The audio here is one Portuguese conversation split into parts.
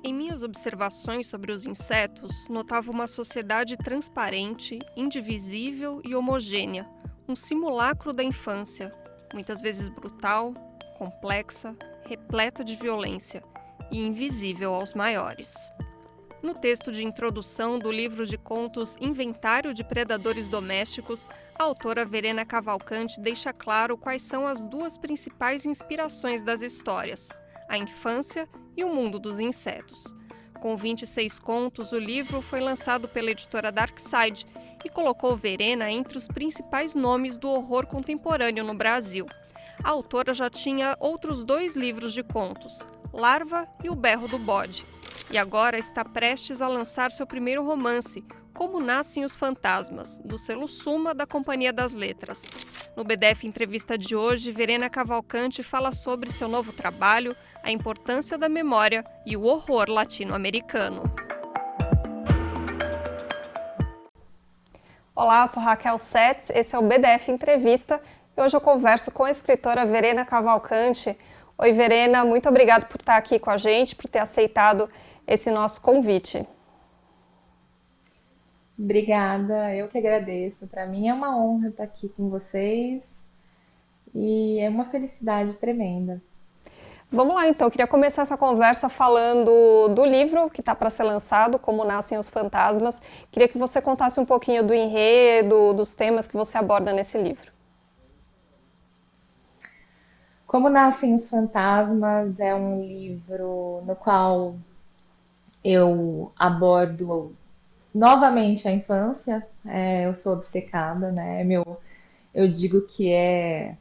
Em minhas observações sobre os insetos, notava uma sociedade transparente, indivisível e homogênea, um simulacro da infância, muitas vezes brutal, complexa, repleta de violência e invisível aos maiores. No texto de introdução do livro de contos Inventário de Predadores Domésticos, a autora Verena Cavalcante deixa claro quais são as duas principais inspirações das histórias: a infância e o mundo dos insetos. Com 26 contos, o livro foi lançado pela editora Darkside e colocou Verena entre os principais nomes do horror contemporâneo no Brasil. A autora já tinha outros 2 livros de contos, Larva e O Berro do Bode, e agora está prestes a lançar seu primeiro romance, Como Nascem os Fantasmas, do selo Suma da Companhia das Letras. No BDF Entrevista de hoje, Verena Cavalcante fala sobre seu novo trabalho, a importância da memória e o horror latino-americano. Olá, sou Raquel Setz, esse é o BDF Entrevista e hoje eu converso com a escritora Verena Cavalcante. Oi, Verena, muito obrigada por estar aqui com a gente, por ter aceitado esse nosso convite. Obrigada, eu que agradeço. Para mim é uma honra estar aqui com vocês e é uma felicidade tremenda. Vamos lá, então. Eu queria começar essa conversa falando do livro que está para ser lançado, Como Nascem os Fantasmas. Queria que você contasse um pouquinho do enredo, dos temas que você aborda nesse livro. Como Nascem os Fantasmas é um livro no qual eu abordo novamente a infância. Eu sou obcecada, né? Eu digo que é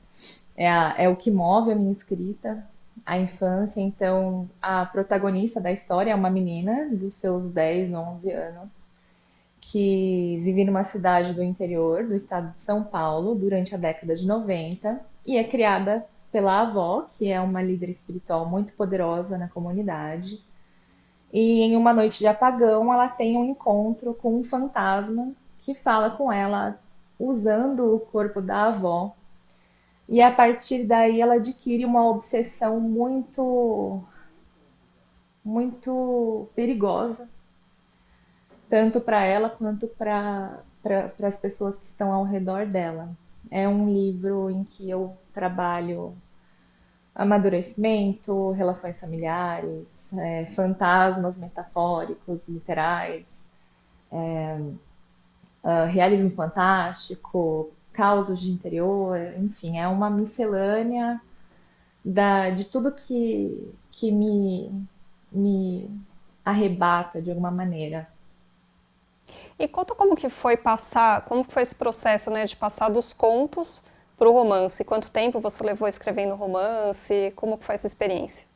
o que move a minha escrita, a infância. Então, a protagonista da história é uma menina dos seus 10, 11 anos, que vive numa cidade do interior do estado de São Paulo durante a década de 90 e é criada pela avó, que é uma líder espiritual muito poderosa na comunidade. E em uma noite de apagão, ela tem um encontro com um fantasma que fala com ela usando o corpo da avó. E a partir daí ela adquire uma obsessão muito perigosa, tanto para ela quanto para as pessoas que estão ao redor dela. É um livro em que eu trabalho amadurecimento, relações familiares, fantasmas metafóricos, literais, realismo fantástico, causos de interior, enfim, é uma miscelânea de tudo que me arrebata de alguma maneira. E conta como que foi passar, como que foi esse processo, né, de passar dos contos para o romance. Quanto tempo você levou escrevendo romance? Como que foi essa experiência?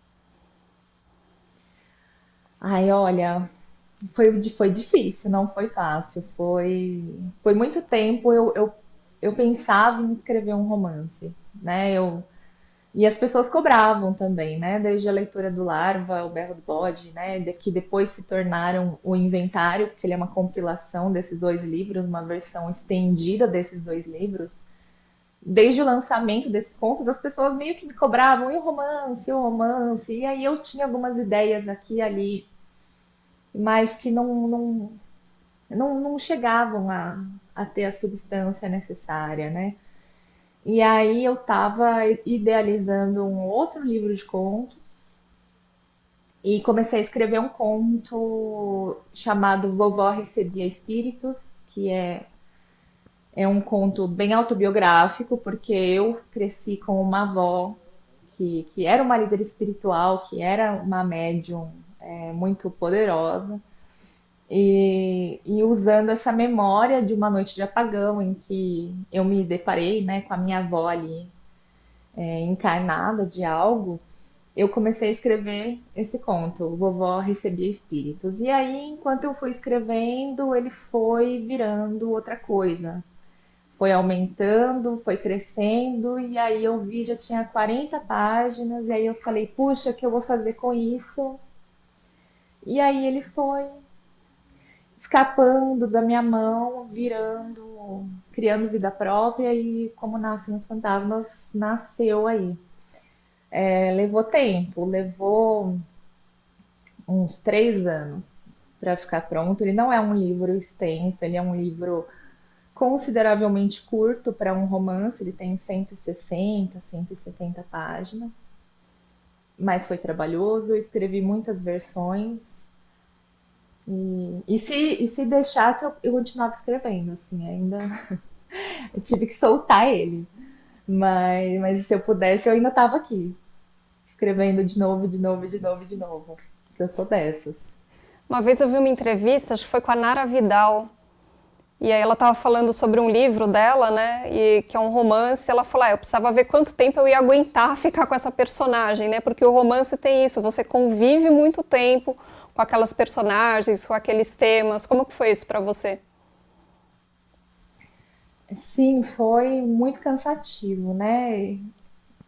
Ai, olha, foi difícil, não foi fácil. Foi muito tempo eu pensava em escrever um romance, né? E as pessoas cobravam também, né? Desde a leitura do Larva, o Berro do Bode, né? Que depois se tornaram o Inventário, porque ele é uma compilação desses 2 livros, uma versão estendida desses 2 livros. Desde o lançamento desses contos, as pessoas meio que me cobravam, e o romance, o romance. E aí eu tinha algumas ideias aqui e ali, mas que não chegavam a ter a substância necessária, né? E aí eu estava idealizando um outro livro de contos e comecei a escrever um conto chamado Vovó Recebia Espíritos, que é um conto bem autobiográfico, porque eu cresci com uma avó que era uma líder espiritual, que era uma médium muito poderosa. E usando essa memória de uma noite de apagão em que eu me deparei, né, com a minha avó ali encarnada de algo, eu comecei a escrever esse conto, Vovó Recebia Espíritos. E aí, enquanto eu fui escrevendo, ele foi virando outra coisa. Foi aumentando, foi crescendo, e aí eu vi, já tinha 40 páginas, e aí eu falei, puxa, o que eu vou fazer com isso? E aí ele foi escapando da minha mão, virando, criando vida própria, e Como Nascem os Fantasmas nasceu aí. Levou tempo, levou uns 3 anos para ficar pronto. Ele não é um livro extenso, ele é um livro consideravelmente curto para um romance, ele tem 160, 170 páginas, mas foi trabalhoso, eu escrevi muitas versões e se deixasse eu continuava escrevendo, assim, ainda eu tive que soltar ele, mas se eu pudesse eu ainda estava aqui, escrevendo de novo, de novo, de novo, de novo, porque eu sou dessas. Uma vez eu vi uma entrevista, acho que foi com a Nara Vidal, e aí ela estava falando sobre um livro dela, né, e que é um romance. Ela falou, eu precisava ver quanto tempo eu ia aguentar ficar com essa personagem, né, porque o romance tem isso, você convive muito tempo com aquelas personagens, com aqueles temas. Como que foi isso para você? Sim, foi muito cansativo, né?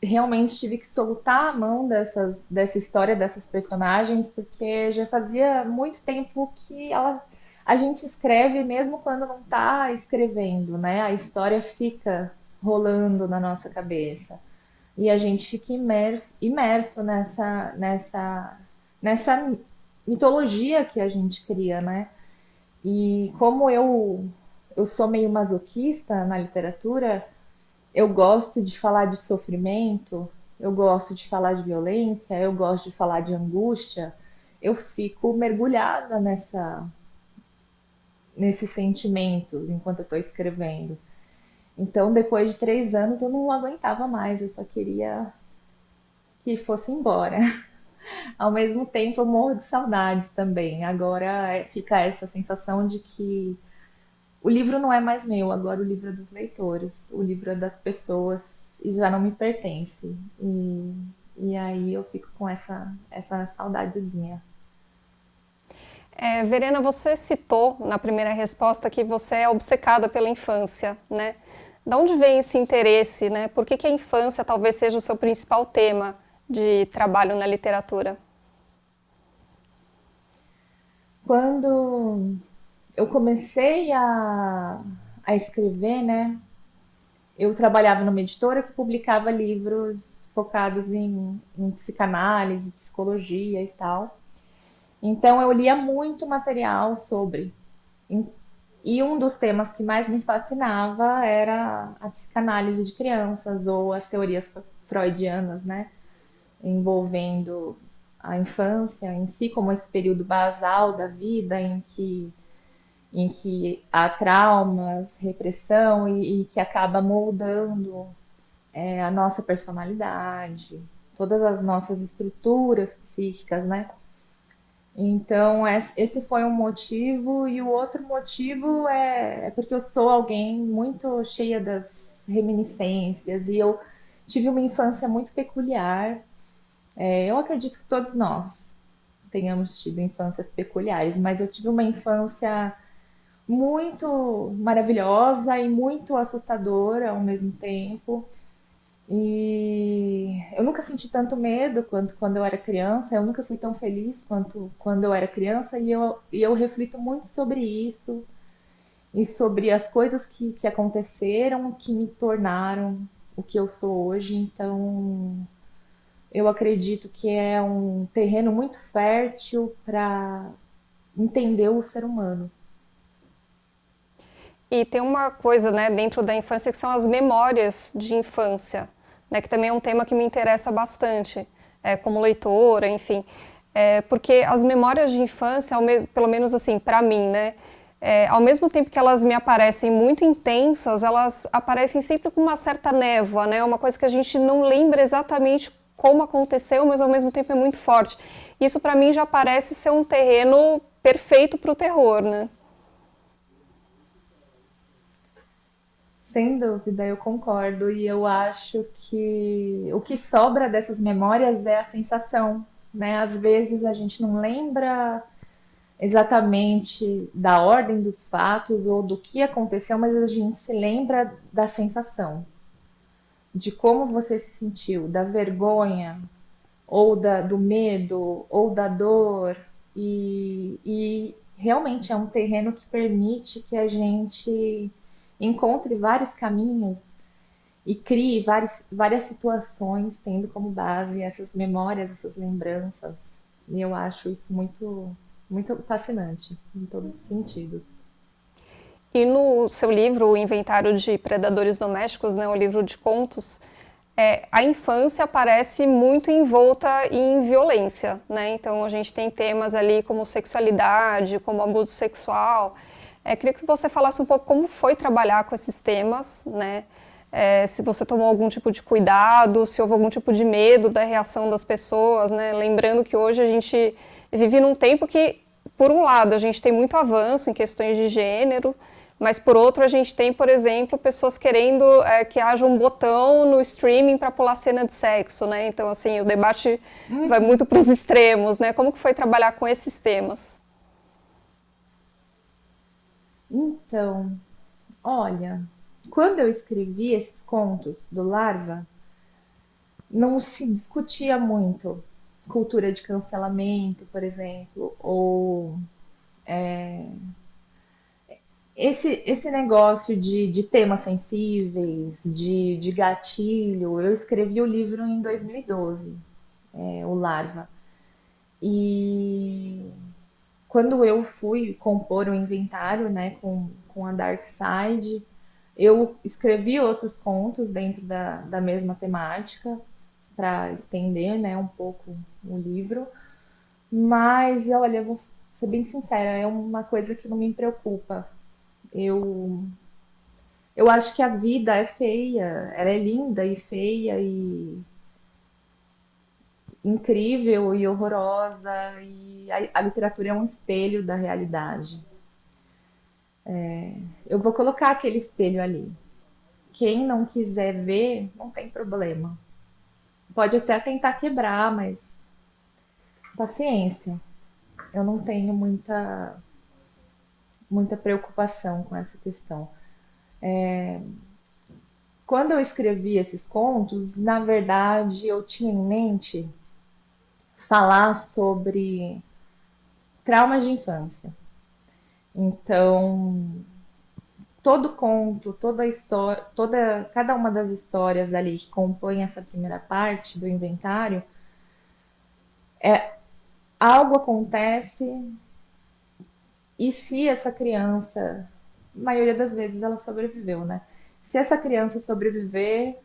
Realmente tive que soltar a mão dessa história, dessas personagens, porque já fazia muito tempo que a gente escreve mesmo quando não está escrevendo, né? A história fica rolando na nossa cabeça. E a gente fica imerso nessa mitologia que a gente cria, né? E como eu sou meio masoquista na literatura, eu gosto de falar de sofrimento, eu gosto de falar de violência, eu gosto de falar de angústia. Eu fico mergulhada nesses sentimentos enquanto eu estou escrevendo. Então, depois de 3 anos, eu não aguentava mais, eu só queria que fosse embora. Ao mesmo tempo, eu morro de saudades também. Agora fica essa sensação de que o livro não é mais meu, agora o livro é dos leitores, o livro é das pessoas e já não me pertence. E aí eu fico com essa saudadezinha. Verena, você citou na primeira resposta que você é obcecada pela infância, né? Da onde vem esse interesse, né? Por que que a infância talvez seja o seu principal tema de trabalho na literatura? Quando eu comecei a escrever, né, eu trabalhava numa editora que publicava livros focados em psicanálise, psicologia e tal. Então eu lia muito material sobre. E um dos temas que mais me fascinava era a psicanálise de crianças ou as teorias freudianas, né? Envolvendo a infância em si como esse período basal da vida em que há traumas, repressão e que acaba moldando a nossa personalidade, todas as nossas estruturas psíquicas, né? Então, esse foi um motivo, e o outro motivo é porque eu sou alguém muito cheia das reminiscências e eu tive uma infância muito peculiar. Eu acredito que todos nós tenhamos tido infâncias peculiares, mas eu tive uma infância muito maravilhosa e muito assustadora ao mesmo tempo. E eu nunca senti tanto medo quanto quando eu era criança, eu nunca fui tão feliz quanto quando eu era criança, e eu reflito muito sobre isso e sobre as coisas que aconteceram, que me tornaram o que eu sou hoje. Então, eu acredito que é um terreno muito fértil para entender o ser humano. E tem uma coisa, né, dentro da infância que são as memórias de infância, né, que também é um tema que me interessa bastante, como leitora, enfim. Porque as memórias de infância, pelo menos assim, para mim, né, ao mesmo tempo que elas me aparecem muito intensas, elas aparecem sempre com uma certa névoa, né, uma coisa que a gente não lembra exatamente como aconteceu, mas ao mesmo tempo é muito forte. Isso para mim já parece ser um terreno perfeito para o terror, né? Sem dúvida, eu concordo. E eu acho que o que sobra dessas memórias é a sensação, né? Às vezes a gente não lembra exatamente da ordem dos fatos ou do que aconteceu, mas a gente se lembra da sensação, de como você se sentiu, da vergonha, ou do medo, ou da dor. E realmente é um terreno que permite que a gente encontre vários caminhos e crie várias situações tendo como base essas memórias, essas lembranças. E eu acho isso muito fascinante, em todos os sentidos. E no seu livro, O Inventário de Predadores Domésticos, né, o livro de contos, a infância aparece muito envolta em violência, né? Então a gente tem temas ali como sexualidade, como abuso sexual. Queria que você falasse um pouco como foi trabalhar com esses temas, né? Se você tomou algum tipo de cuidado, se houve algum tipo de medo da reação das pessoas, né? Lembrando que hoje a gente vive num tempo que, por um lado, a gente tem muito avanço em questões de gênero, mas por outro a gente tem, por exemplo, pessoas querendo que haja um botão no streaming para pular cena de sexo, né? Então, assim, o debate vai Uhum. muito para os extremos, né? Como que foi trabalhar com esses temas? Então, olha, quando eu escrevi esses contos do Larva, não se discutia muito cultura de cancelamento, por exemplo, ou esse negócio de temas sensíveis, de gatilho. Eu escrevi o livro em 2012, o Larva. E quando eu fui compor o inventário, né, com a Dark Side, eu escrevi outros contos dentro da mesma temática para estender, né, um pouco o livro. Mas, olha, eu vou ser bem sincera, é uma coisa que não me preocupa. Eu, eu acho que a vida é feia, ela é linda e feia e incrível e horrorosa, e a literatura é um espelho da realidade. Eu vou colocar aquele espelho ali. Quem não quiser ver, não tem problema. Pode até tentar quebrar, mas paciência. Eu não tenho muita preocupação com essa questão. Quando eu escrevi esses contos, na verdade, eu tinha em mente falar sobre traumas de infância. Então, todo conto, toda história, cada uma das histórias ali que compõem essa primeira parte do inventário, algo acontece e se essa criança, a maioria das vezes ela sobreviveu, né? Se essa criança sobreviver,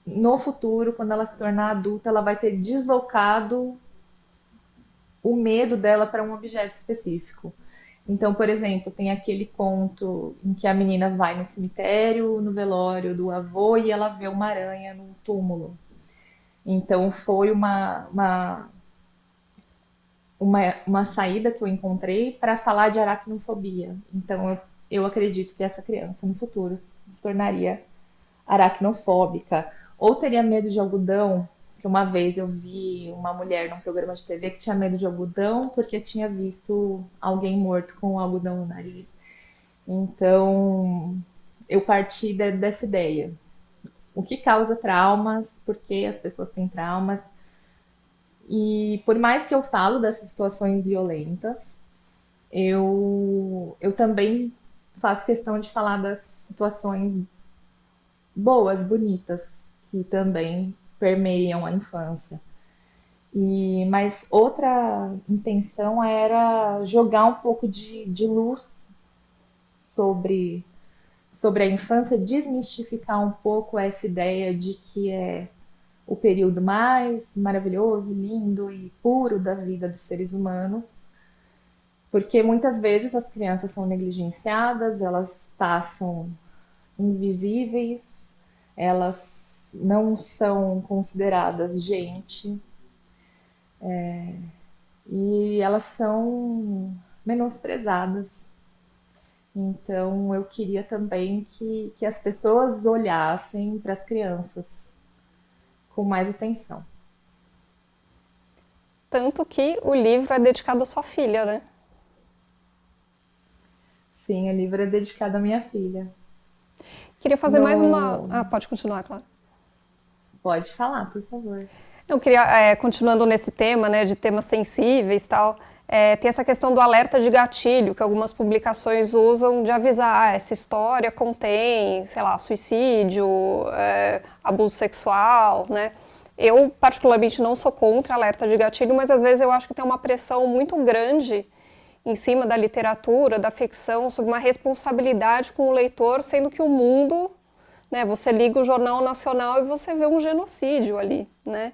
no futuro, quando ela se tornar adulta, ela vai ter deslocado o medo dela para um objeto específico. Então, por exemplo, tem aquele conto em que a menina vai no cemitério, no velório do avô, e ela vê uma aranha no túmulo. Então, foi uma saída que eu encontrei para falar de aracnofobia. Então, eu acredito que essa criança no futuro se tornaria aracnofóbica. Ou teria medo de algodão, que uma vez eu vi uma mulher num programa de TV que tinha medo de algodão porque tinha visto alguém morto com algodão no nariz. Então, eu parti dessa ideia. O que causa traumas, por que as pessoas têm traumas. E por mais que eu falo dessas situações violentas, eu também faço questão de falar das situações boas, bonitas, que também permeiam a infância. Mas outra intenção era jogar um pouco de luz sobre, sobre a infância, desmistificar um pouco essa ideia de que é o período mais maravilhoso, lindo e puro da vida dos seres humanos, porque muitas vezes as crianças são negligenciadas, elas passam invisíveis, elas não são consideradas gente e elas são menosprezadas. Então eu queria também que as pessoas olhassem para as crianças com mais atenção. Tanto que o livro é dedicado à sua filha, né? Sim, o livro é dedicado à minha filha. Queria fazer mais uma. No... Ah, pode continuar, claro. Pode falar, por favor. Eu queria, continuando nesse tema, né, de temas sensíveis e tal, tem essa questão do alerta de gatilho, que algumas publicações usam de avisar, essa história contém, sei lá, suicídio, abuso sexual, né? Eu, particularmente, não sou contra alerta de gatilho, mas às vezes eu acho que tem uma pressão muito grande em cima da literatura, da ficção, sobre uma responsabilidade com o leitor, sendo que o mundo, né, você liga o Jornal Nacional e você vê um genocídio ali, né?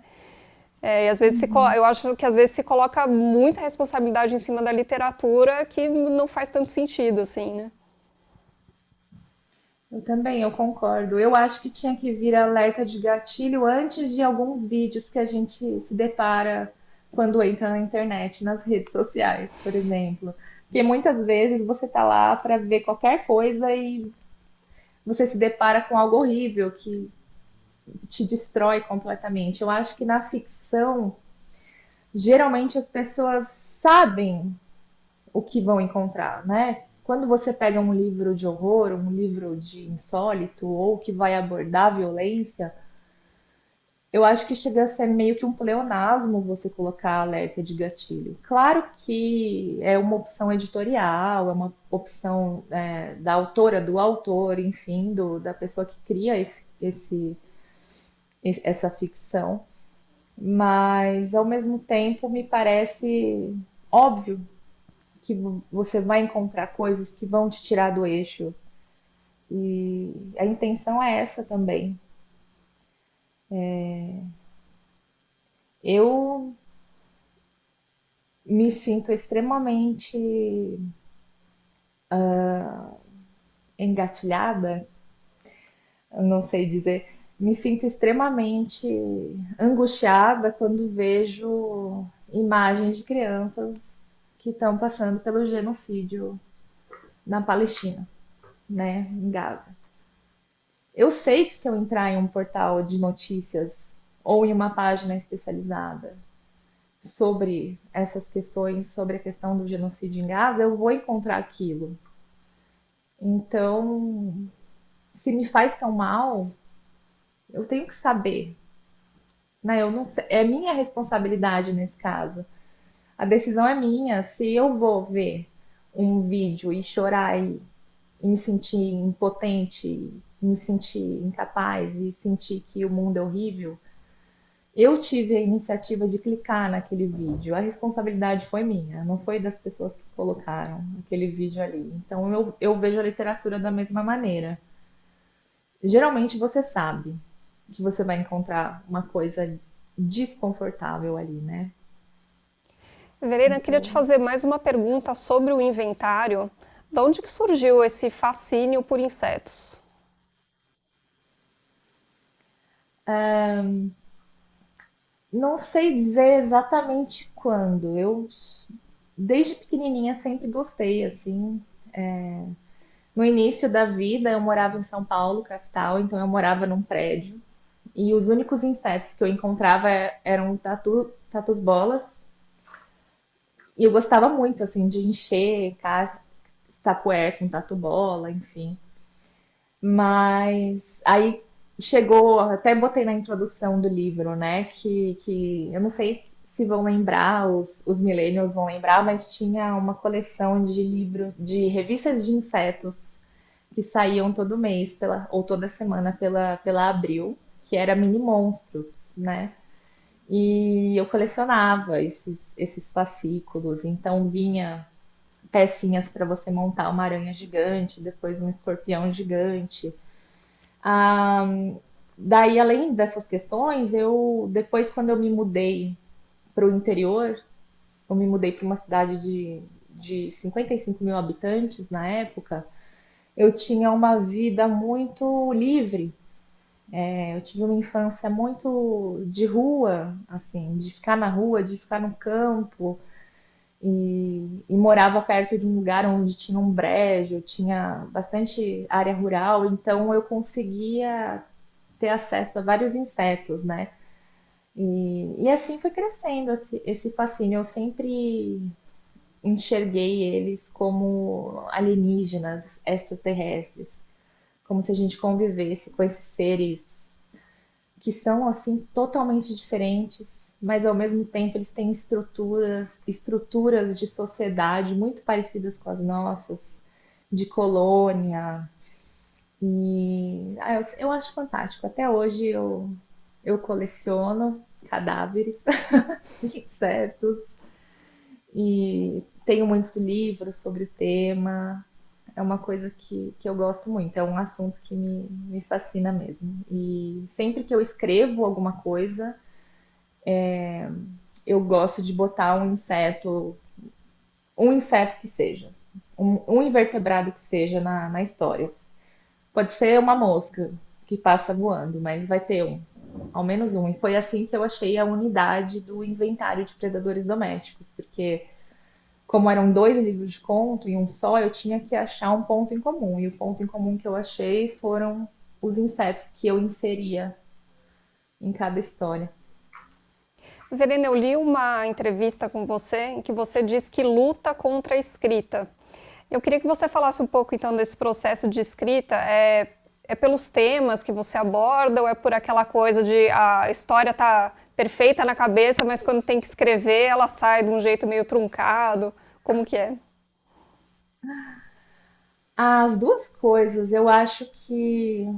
E às vezes eu acho que às vezes se coloca muita responsabilidade em cima da literatura que não faz tanto sentido, assim, né? Eu também, eu concordo. Eu acho que tinha que vir alerta de gatilho antes de alguns vídeos que a gente se depara quando entra na internet, nas redes sociais, por exemplo. Porque muitas vezes você tá lá para ver qualquer coisa e você se depara com algo horrível que te destrói completamente. Eu acho que na ficção, geralmente as pessoas sabem o que vão encontrar, né? Quando você pega um livro de horror, um livro de insólito, ou que vai abordar violência, eu acho que chega a ser meio que um pleonasmo você colocar alerta de gatilho. Claro que é uma opção editorial, é uma opção da autora, do autor, enfim, da pessoa que cria essa ficção, mas ao mesmo tempo me parece óbvio que você vai encontrar coisas que vão te tirar do eixo. E a intenção é essa também. Eu me sinto extremamente engatilhada, não sei dizer, me sinto extremamente angustiada quando vejo imagens de crianças que estão passando pelo genocídio na Palestina, né, em Gaza. Eu sei que se eu entrar em um portal de notícias ou em uma página especializada sobre essas questões, sobre a questão do genocídio em Gaza, eu vou encontrar aquilo. Então, se me faz tão mal, eu tenho que saber, né? Eu não sei, é minha responsabilidade nesse caso. A decisão é minha. Se eu vou ver um vídeo e chorar e me sentir impotente, me sentir incapaz e sentir que o mundo é horrível, eu tive a iniciativa de clicar naquele vídeo. A responsabilidade foi minha, não foi das pessoas que colocaram aquele vídeo ali. Então eu vejo a literatura da mesma maneira. Geralmente você sabe que você vai encontrar uma coisa desconfortável ali, né? Verena, queria te Então, fazer mais uma pergunta sobre o inventário. De onde que surgiu esse fascínio por insetos? não sei dizer exatamente quando. Eu, desde pequenininha, sempre gostei, assim. No início da vida, eu morava em São Paulo, capital, então eu morava num prédio. E os únicos insetos que eu encontrava eram tatus bolas. E eu gostava muito, assim, de encher tapuér com tatu bola, enfim. Mas aí chegou, até botei na introdução do livro, né? Que eu não sei se vão lembrar, os millennials vão lembrar, mas tinha uma coleção de livros, de revistas de insetos que saíam todo mês ou toda semana pela Abril, que era Mini Monstros, né? E eu colecionava esses fascículos, então vinha pecinhas para você montar uma aranha gigante, depois um escorpião gigante. Ah, daí, além dessas questões, eu depois, quando eu me mudei para o interior, eu me mudei para uma cidade de 55 mil habitantes na época, eu tinha uma vida muito livre. Eu tive uma infância muito de rua, assim, de ficar na rua, de ficar no campo, e morava perto de um lugar onde tinha um brejo, tinha bastante área rural, então eu conseguia ter acesso a vários insetos, né? E assim foi crescendo esse fascínio. Eu sempre enxerguei eles como alienígenas, extraterrestres, como se a gente convivesse com esses seres que são assim totalmente diferentes, mas ao mesmo tempo eles têm estruturas de sociedade muito parecidas com as nossas, de colônia. E eu acho fantástico. Até hoje Eu coleciono cadáveres de insetos e tenho muitos livros sobre o tema. É uma coisa que eu gosto muito, é um assunto que me fascina mesmo. E sempre que eu escrevo alguma coisa, eu gosto de botar um inseto que seja, um invertebrado que seja na história. Pode ser uma mosca que passa voando, mas vai ter um, ao menos um. E foi assim que eu achei a unidade do inventário de predadores domésticos, porque como eram dois livros de conto em um só, eu tinha que achar um ponto em comum. E o ponto em comum que eu achei foram os insetos que eu inseria em cada história. Verena, eu li uma entrevista com você em que você diz que luta contra a escrita. Eu queria que você falasse um pouco então desse processo de escrita. É pelos temas que você aborda ou é por aquela coisa de a história tá perfeita na cabeça, mas quando tem que escrever ela sai de um jeito meio truncado? Como que é? As duas coisas, eu acho que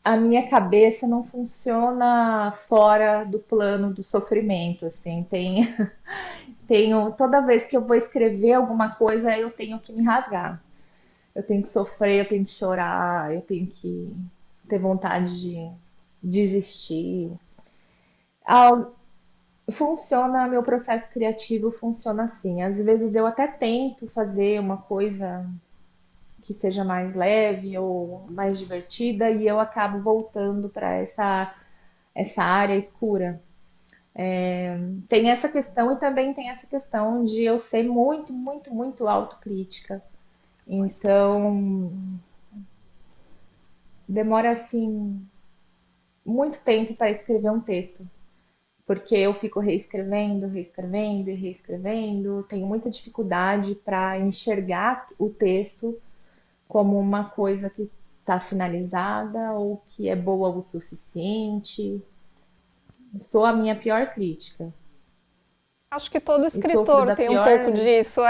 a minha cabeça não funciona fora do plano do sofrimento, assim, toda vez que eu vou escrever alguma coisa, eu tenho que me rasgar. Eu tenho que sofrer, eu tenho que chorar, eu tenho que ter vontade de desistir. Ah, funciona, meu processo criativo funciona assim. Às vezes eu até tento fazer uma coisa que seja mais leve ou mais divertida e eu acabo voltando para essa área escura. Tem essa questão e também tem essa questão de eu ser muito, muito, muito autocrítica. Pois tá. Então, demora assim muito tempo para escrever um texto, porque eu fico reescrevendo, reescrevendo e reescrevendo. Tenho muita dificuldade para enxergar o texto como uma coisa que está finalizada ou que é boa o suficiente. Sou a minha pior crítica Acho que todo e sofro escritor da tem um pouco pior. disso,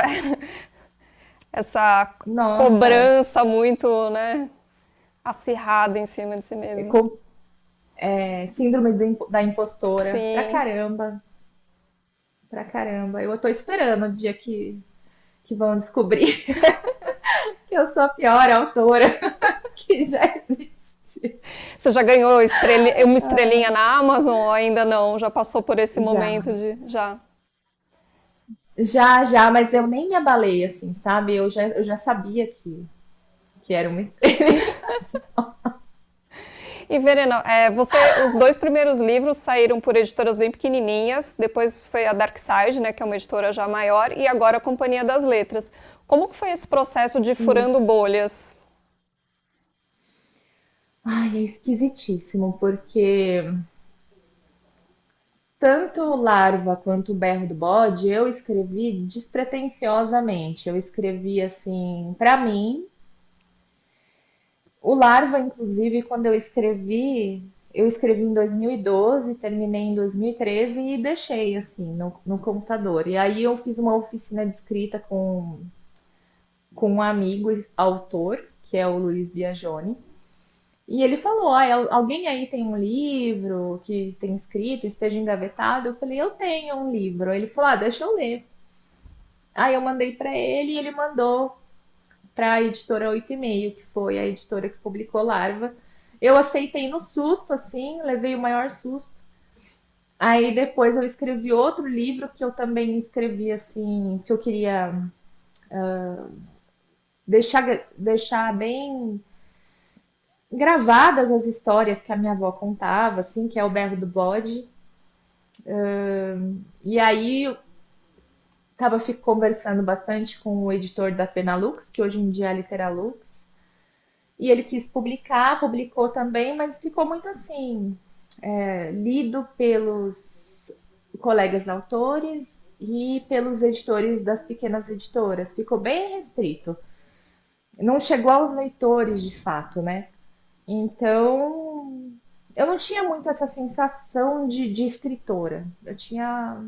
essa Nossa, cobrança muito, né, acirrada em cima de si mesmo. com síndrome da impostora, Sim. pra caramba. Eu tô esperando o dia que vão descobrir que eu sou a pior autora que já existe. Você já ganhou uma estrelinha na Amazon ou ainda não? Já passou por esse momento Já, de. Já. já, mas eu nem me abalei assim, sabe? Eu já sabia que era uma estrela. E Verena, os dois primeiros livros saíram por editoras bem pequenininhas, depois foi a Dark Side, né, que é uma editora já maior, e agora a Companhia das Letras. Como que foi esse processo de furando Isso. bolhas? Ai, é esquisitíssimo, porque tanto o Larva quanto o Berro do Bode eu escrevi despretensiosamente. Eu escrevi assim, pra mim. O Larva, inclusive, quando eu escrevi em 2012, terminei em 2013 e deixei assim no computador. E aí eu fiz uma oficina de escrita com um amigo autor, que é o Luiz Biagioni. E ele falou: ah, alguém aí tem um livro que tem escrito, esteja engavetado? Eu falei: eu tenho um livro. Ele falou: ah, deixa eu ler. Aí eu mandei para ele e ele mandou para a editora 8,5, que foi a editora que publicou Larva. Eu aceitei no susto, assim, levei o maior susto. Aí depois eu escrevi outro livro que eu também escrevi assim, que eu queria deixar bem gravadas as histórias que a minha avó contava, assim, que é o Berro do Bode. E aí eu tava conversando bastante com o editor da Penalux, que hoje em dia é a Literalux, e ele quis publicar, publicou também, mas ficou muito assim, lido pelos colegas autores e pelos editores das pequenas editoras. Ficou bem restrito. Não chegou aos leitores de fato, né? Então, eu não tinha muito essa sensação de escritora. Eu tinha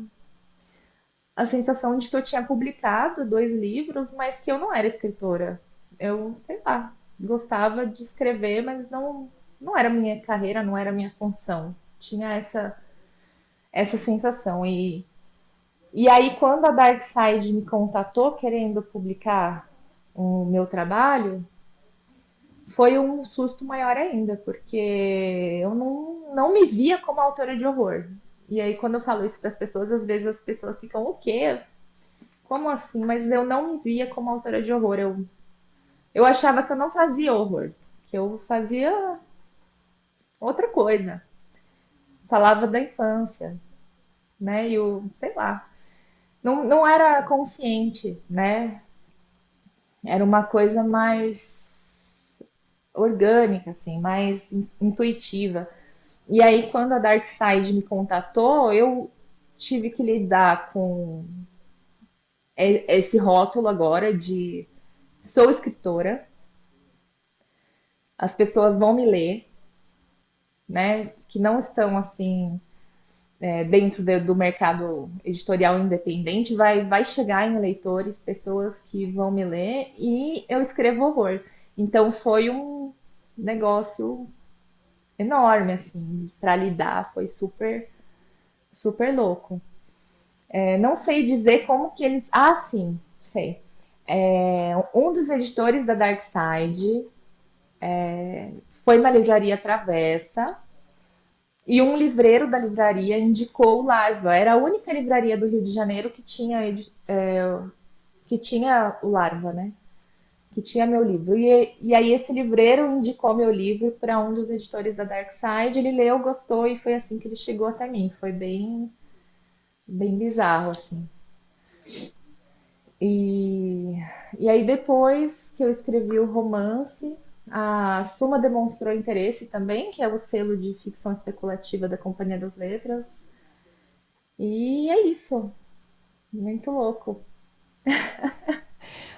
a sensação de que eu tinha publicado dois livros, mas que eu não era escritora. Eu, sei lá, gostava de escrever, mas não era minha carreira, não era minha função. tinha essa sensação. E aí, quando a Darkside me contatou querendo publicar o meu trabalho, foi um susto maior ainda, porque eu não me via como autora de horror. E aí, quando eu falo isso para as pessoas, às vezes as pessoas ficam, o quê? Como assim? Mas eu não me via como autora de horror. Eu achava que eu não fazia horror, que eu fazia outra coisa. Falava da infância, né? E o, sei lá, não era consciente, né? Era uma coisa mais orgânica, assim, mais intuitiva. E aí, quando a Darkside me contatou, eu tive que lidar com esse rótulo agora de sou escritora, as pessoas vão me ler, né? Que não estão assim dentro do mercado editorial independente, vai chegar em leitores, pessoas que vão me ler e eu escrevo horror. Então foi um negócio enorme assim para lidar, foi super louco. Não sei dizer como que eles. Ah, sim, sei. Um dos editores da Darkside foi na livraria Travessa e um livreiro da livraria indicou o Larva. Era a única livraria do Rio de Janeiro que tinha o Larva, né? Que tinha meu livro. E aí esse livreiro indicou meu livro para um dos editores da Darkside. Ele leu, gostou e foi assim que ele chegou até mim. Foi bem bizarro, assim. E, e aí, depois que eu escrevi o romance, a Suma demonstrou interesse também, que é o selo de ficção especulativa da Companhia das Letras. E é isso. Muito louco.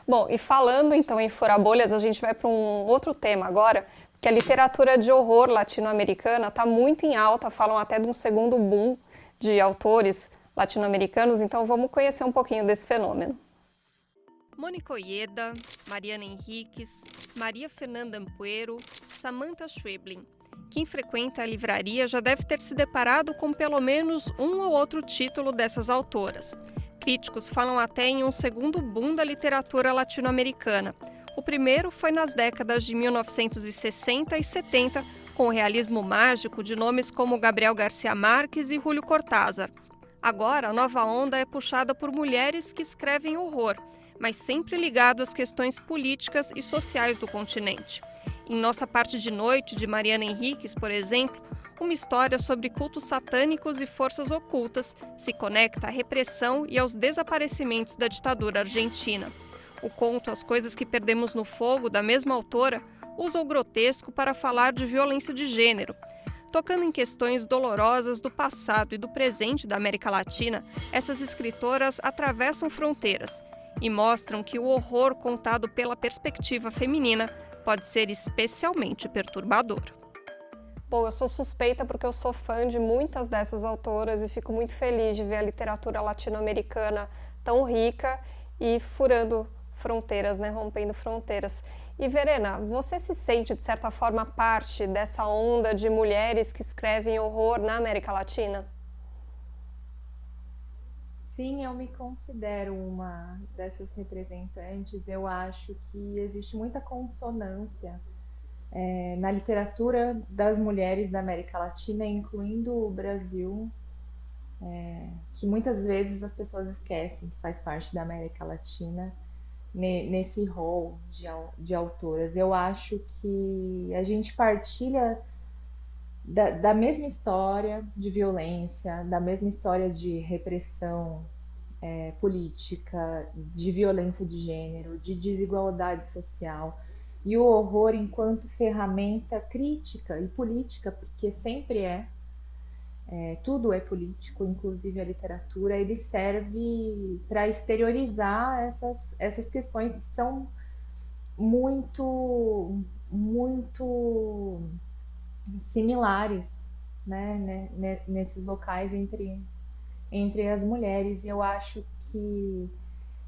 Bom, e falando então em furar bolhas, a gente vai para um outro tema agora, que a literatura de horror latino-americana está muito em alta, falam até de um segundo boom de autores latino-americanos, então vamos conhecer um pouquinho desse fenômeno. Mônica Oyeda, Mariana Henriques, Maria Fernanda Ampuero, Samantha Schweblin. Quem frequenta a livraria já deve ter se deparado com pelo menos um ou outro título dessas autoras. Críticos falam até em um segundo boom da literatura latino-americana. O primeiro foi nas décadas de 1960 e 70, com o realismo mágico de nomes como Gabriel Garcia Marques e Julio Cortázar. Agora, a nova onda é puxada por mulheres que escrevem horror, mas sempre ligado às questões políticas e sociais do continente. Em Nossa Parte de Noite, de Mariana Henriques, por exemplo, uma história sobre cultos satânicos e forças ocultas se conecta à repressão e aos desaparecimentos da ditadura argentina. O conto As Coisas que Perdemos no Fogo, da mesma autora, usa o grotesco para falar de violência de gênero. Tocando em questões dolorosas do passado e do presente da América Latina, essas escritoras atravessam fronteiras e mostram que o horror contado pela perspectiva feminina pode ser especialmente perturbador. Bom, eu sou suspeita porque eu sou fã de muitas dessas autoras e fico muito feliz de ver a literatura latino-americana tão rica e furando fronteiras, né, rompendo fronteiras. E Verena, você se sente de certa forma parte dessa onda de mulheres que escrevem horror na América Latina? Sim, eu me considero uma dessas representantes. Eu acho que existe muita consonância na literatura das mulheres da América Latina, incluindo o Brasil, que muitas vezes as pessoas esquecem que faz parte da América Latina nesse rol de autoras. Eu acho que a gente partilha da mesma história de violência, da mesma história de repressão política, de violência de gênero, de desigualdade social. E o horror enquanto ferramenta crítica e política, porque sempre tudo é político, inclusive a literatura, ele serve para exteriorizar essas questões que são muito similares, nesses locais entre as mulheres. E eu acho que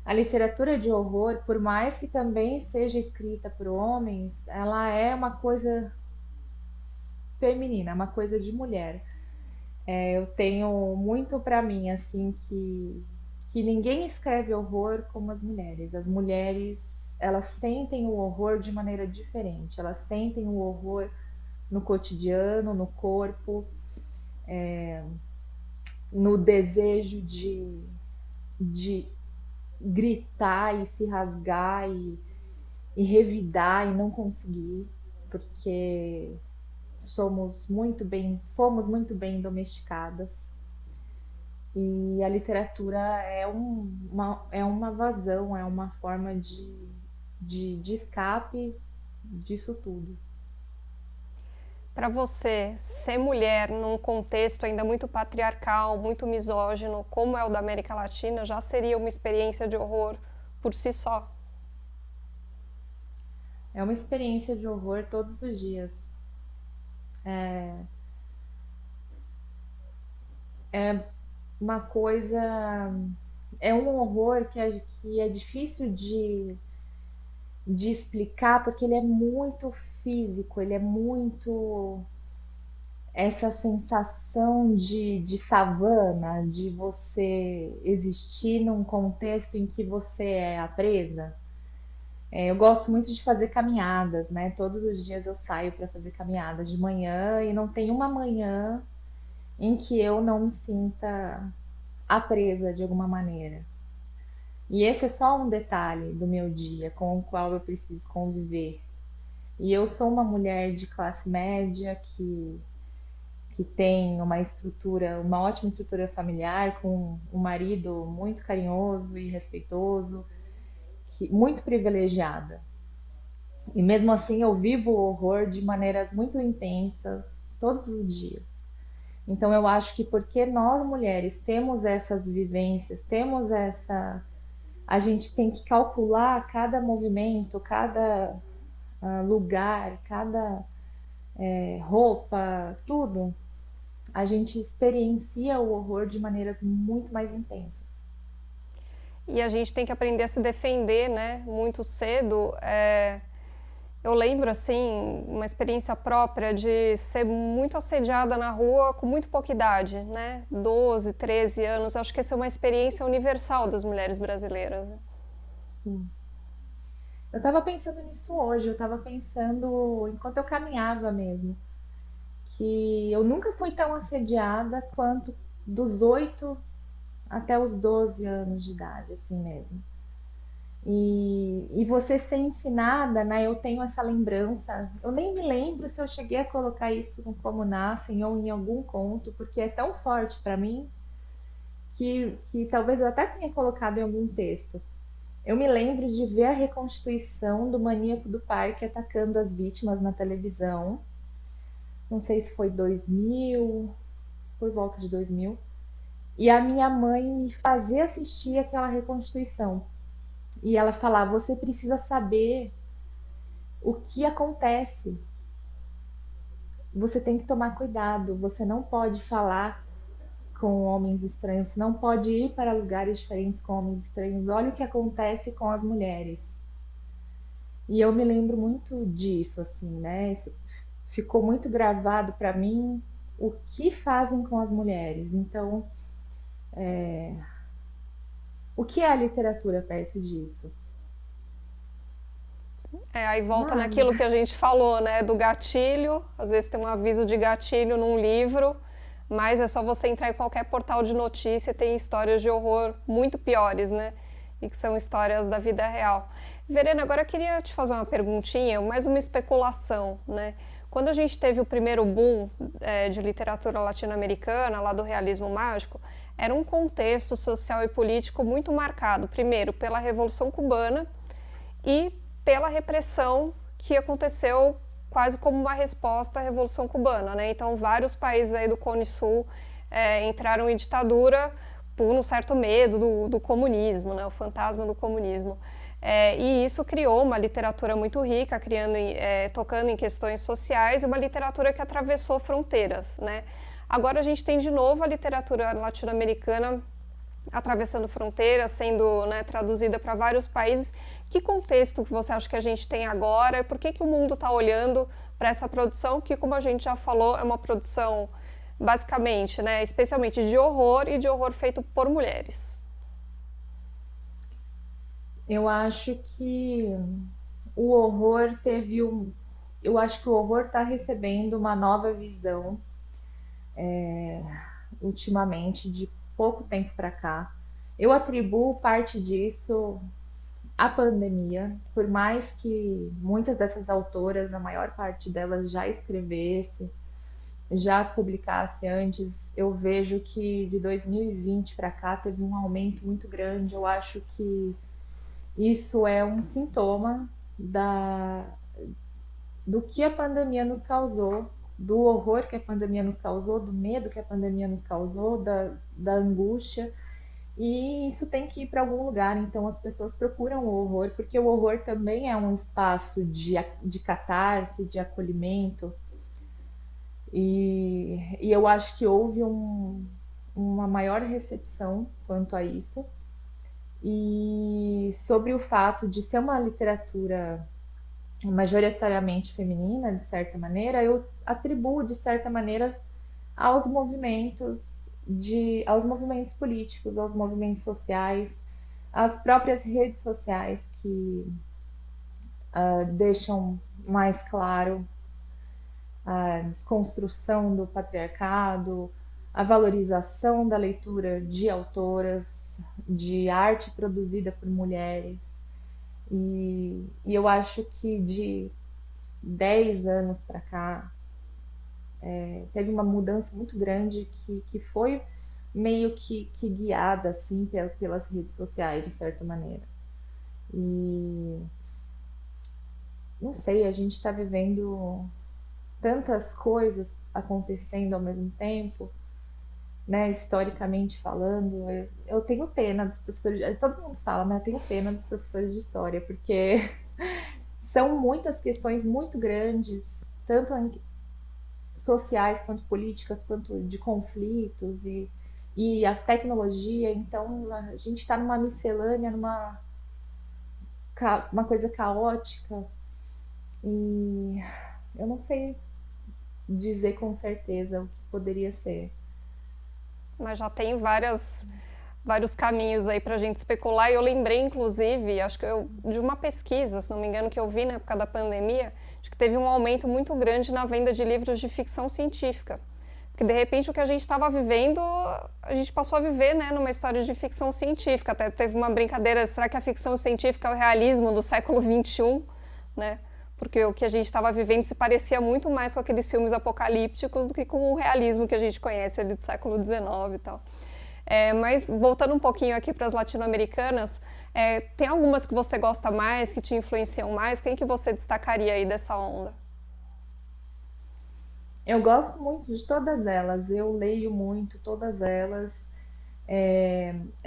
a literatura de horror, por mais que também seja escrita por homens, ela é uma coisa feminina, uma coisa de mulher. Eu tenho muito para mim, assim, que ninguém escreve horror como as mulheres. As mulheres, elas sentem o horror de maneira diferente. Elas sentem o horror no cotidiano, no corpo, no desejo de gritar e se rasgar e revidar e não conseguir, porque fomos muito bem domesticadas. E a literatura é uma vazão, é uma forma de escape disso tudo. Para você, ser mulher num contexto ainda muito patriarcal, muito misógino, como é o da América Latina, já seria uma experiência de horror por si só. É uma experiência de horror todos os dias. Uma coisa. É um horror que é difícil de explicar porque ele é muito físico, ele é muito essa sensação de savana, de você existir num contexto em que você é a presa. Eu gosto muito de fazer caminhadas, né? Todos os dias eu saio para fazer caminhada de manhã e não tem uma manhã em que eu não me sinta a presa de alguma maneira. E esse é só um detalhe do meu dia com o qual eu preciso conviver. E eu sou uma mulher de classe média que tem uma ótima estrutura familiar, com um marido muito carinhoso e respeitoso, muito privilegiada. E mesmo assim eu vivo o horror de maneiras muito intensas todos os dias. Então eu acho que porque nós mulheres temos essas vivências, temos essa. A gente tem que calcular cada movimento, cada lugar, cada roupa, tudo. A gente experiencia o horror de maneiras muito mais intensas. E a gente tem que aprender a se defender, né? Muito cedo. Eu lembro, assim, uma experiência própria de ser muito assediada na rua com muito pouca idade, né? 12, 13 anos. Acho que essa é uma experiência universal das mulheres brasileiras. Sim. Eu estava pensando nisso hoje, eu estava pensando enquanto eu caminhava mesmo, que eu nunca fui tão assediada quanto dos 8 até os 12 anos de idade, assim mesmo. E você ser ensinada, né? Eu tenho essa lembrança. Eu nem me lembro se eu cheguei a colocar isso no Como Nascem ou em algum conto, porque é tão forte para mim que talvez eu até tenha colocado em algum texto. Eu me lembro de ver a reconstituição do maníaco do parque atacando as vítimas na televisão. Não sei se foi 2000, por volta de 2000. E a minha mãe me fazia assistir aquela reconstituição. E ela falava: você precisa saber o que acontece. Você tem que tomar cuidado. Você não pode falar com homens estranhos. Você não pode ir para lugares diferentes com homens estranhos. Olha o que acontece com as mulheres. E eu me lembro muito disso, assim, né? Isso ficou muito gravado para mim o que fazem com as mulheres. Então, o que é a literatura perto disso? Aí volta Nada. naquilo que a gente falou, né? Do gatilho. Às vezes tem um aviso de gatilho num livro, mas é só você entrar em qualquer portal de notícia e tem histórias de horror muito piores, né? E que são histórias da vida real. Verena, agora eu queria te fazer uma perguntinha, mais uma especulação, né? Quando a gente teve o primeiro boom de literatura latino-americana, lá do realismo mágico, era um contexto social e político muito marcado, primeiro, pela Revolução Cubana e pela repressão que aconteceu quase como uma resposta à Revolução Cubana, né? Então, vários países aí do Cone Sul entraram em ditadura por um certo medo do comunismo, né? O fantasma do comunismo. E isso criou uma literatura muito rica, tocando em questões sociais, e uma literatura que atravessou fronteiras, né? Agora a gente tem de novo a literatura latino-americana atravessando fronteiras, sendo, né, traduzida para vários países. Que contexto que você acha que a gente tem agora e por que o mundo está olhando para essa produção que, como a gente já falou, é uma produção basicamente, né? Especialmente de horror e de horror feito por mulheres. Eu acho que o horror teve um. Eu acho que o horror está recebendo uma nova visão ultimamente, de pouco tempo para cá. Eu atribuo parte disso à pandemia, por mais que muitas dessas autoras, a maior parte delas já escrevesse, já publicasse antes, eu vejo que de 2020 para cá teve um aumento muito grande. Eu acho que isso é um sintoma da, do que a pandemia nos causou, do horror que a pandemia nos causou, do medo que a pandemia nos causou, da angústia. E isso tem que ir para algum lugar, então as pessoas procuram o horror, porque o horror também é um espaço de catarse, de acolhimento, e eu acho que houve uma maior recepção quanto a isso. E sobre o fato de ser uma literatura majoritariamente feminina, de certa maneira, eu atribuo, de certa maneira, aos aos movimentos políticos, aos movimentos sociais, às próprias redes sociais que deixam mais claro a desconstrução do patriarcado, a valorização da leitura de autoras, de arte produzida por mulheres. E eu acho que de 10 anos para cá teve uma mudança muito grande que foi meio que guiada assim pelas redes sociais, de certa maneira. E não sei, a gente está vivendo tantas coisas acontecendo ao mesmo tempo, né? Historicamente falando, eu tenho pena dos professores. Todo mundo fala, né? Eu tenho pena dos professores de história, porque são muitas questões muito grandes, tanto sociais quanto políticas, quanto de conflitos e a tecnologia. Então a gente está numa miscelânea, uma coisa caótica, e eu não sei dizer com certeza o que poderia ser. Mas já tem vários caminhos aí para a gente especular. E eu lembrei, inclusive, acho que de uma pesquisa, se não me engano, que eu vi na época da pandemia, de que teve um aumento muito grande na venda de livros de ficção científica. Porque, de repente, o que a gente estava vivendo, a gente passou a viver, né, numa história de ficção científica. Até teve uma brincadeira, será que a ficção científica é o realismo do século XXI? Né? Porque o que a gente estava vivendo se parecia muito mais com aqueles filmes apocalípticos do que com o realismo que a gente conhece ali do século XIX e tal. Mas voltando um pouquinho aqui para as latino-americanas, tem algumas que você gosta mais, que te influenciam mais? Quem que você destacaria aí dessa onda? Eu gosto muito de todas elas, eu leio muito todas elas.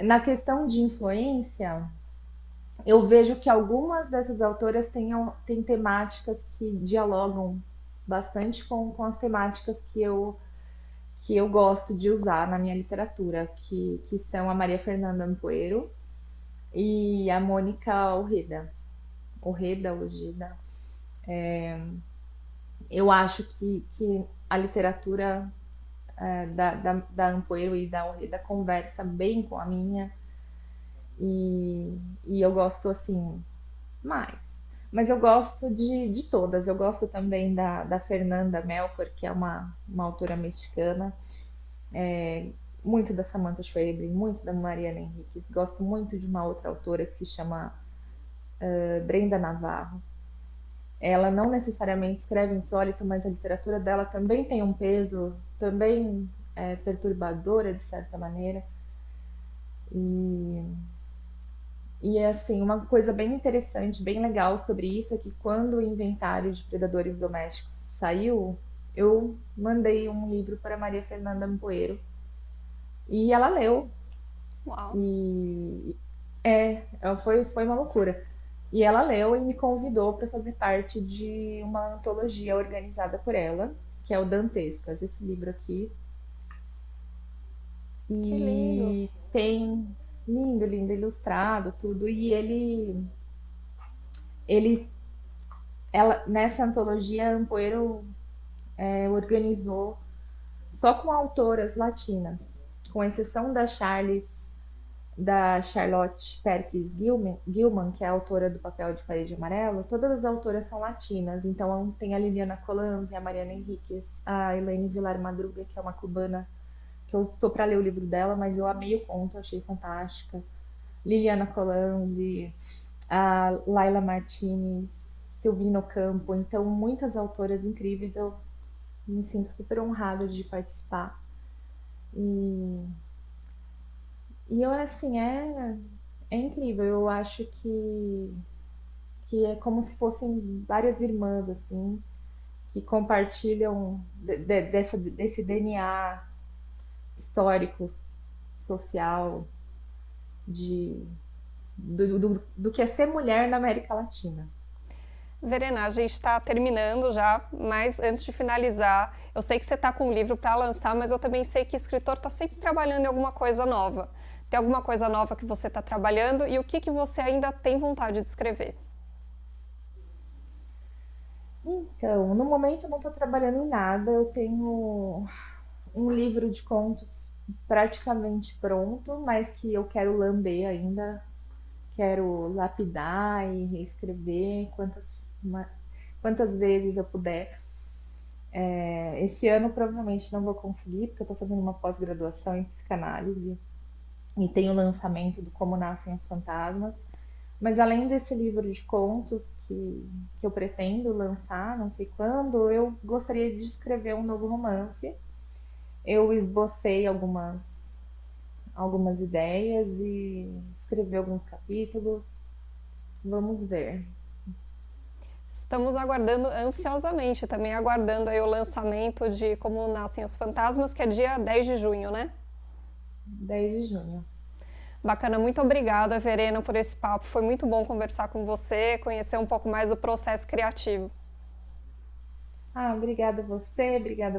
Na questão de influência, eu vejo que algumas dessas autoras têm temáticas que dialogam bastante com as temáticas que eu gosto de usar na minha literatura, que são a Maria Fernanda Ampuero e a Mônica Orreda. Ojeda. Eu acho que a literatura da Ampuero e da Orreda conversa bem com a minha, e eu gosto assim mais. Mas eu gosto de todas. Eu gosto também da Fernanda Melchor, que é uma autora mexicana, muito da Samantha Schweblin, muito da Mariana Henriquez. Gosto muito de uma outra autora que se chama Brenda Navarro. Ela não necessariamente escreve insólito, mas a literatura dela também tem um peso, também perturbadora de certa maneira. E, e é assim, uma coisa bem interessante, bem legal sobre isso é que quando o inventário de predadores domésticos saiu, eu mandei um livro para Maria Fernanda Ampoeiro e ela leu. Uau! E foi uma loucura. E ela leu e me convidou para fazer parte de uma antologia organizada por ela, que é o Dantescas, esse livro aqui. Que lindo! E tem lindo, lindo, ilustrado, tudo. E ele, nessa antologia, a Ampoeiro organizou só com autoras latinas, com exceção da Charlotte Perkins Gilman, que é a autora do Papel de Parede Amarelo. Todas as autoras são latinas, então tem a Liliana Colanzi, a Mariana Enríquez, a Elaine Vilar Madruga, que é uma cubana, que eu tô para ler o livro dela, mas eu amei o conto, achei fantástica. Liliana Colanzi, a Laila Martinez, Silvino Campo, então muitas autoras incríveis, eu me sinto super honrada de participar. E, e eu, assim, é incrível, eu acho que é como se fossem várias irmãs, assim, que compartilham desse DNA histórico, social, de, do que é ser mulher na América Latina. Verena, a gente está terminando já, mas antes de finalizar, eu sei que você está com um livro para lançar, mas eu também sei que escritor está sempre trabalhando em alguma coisa nova. Tem alguma coisa nova que você está trabalhando e o que você ainda tem vontade de escrever? Então, no momento eu não estou trabalhando em nada, eu tenho um livro de contos praticamente pronto, mas que eu quero lamber ainda, quero lapidar e reescrever quantas vezes eu puder. Esse ano provavelmente não vou conseguir, porque eu estou fazendo uma pós-graduação em psicanálise e tem o lançamento do Como Nascem os Fantasmas. Mas além desse livro de contos que eu pretendo lançar, não sei quando, eu gostaria de escrever um novo romance. Eu esbocei algumas ideias e escrevi alguns capítulos. Vamos ver. Estamos aguardando ansiosamente, também aguardando aí o lançamento de Como Nascem os Fantasmas, que é dia 10 de junho, né? 10 de junho. Bacana, muito obrigada, Verena, por esse papo. Foi muito bom conversar com você, conhecer um pouco mais do processo criativo. Obrigada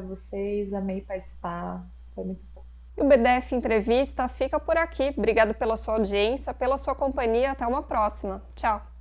a vocês, amei participar, foi muito bom. E o BDF Entrevista fica por aqui. Obrigada pela sua audiência, pela sua companhia. Até uma próxima. Tchau.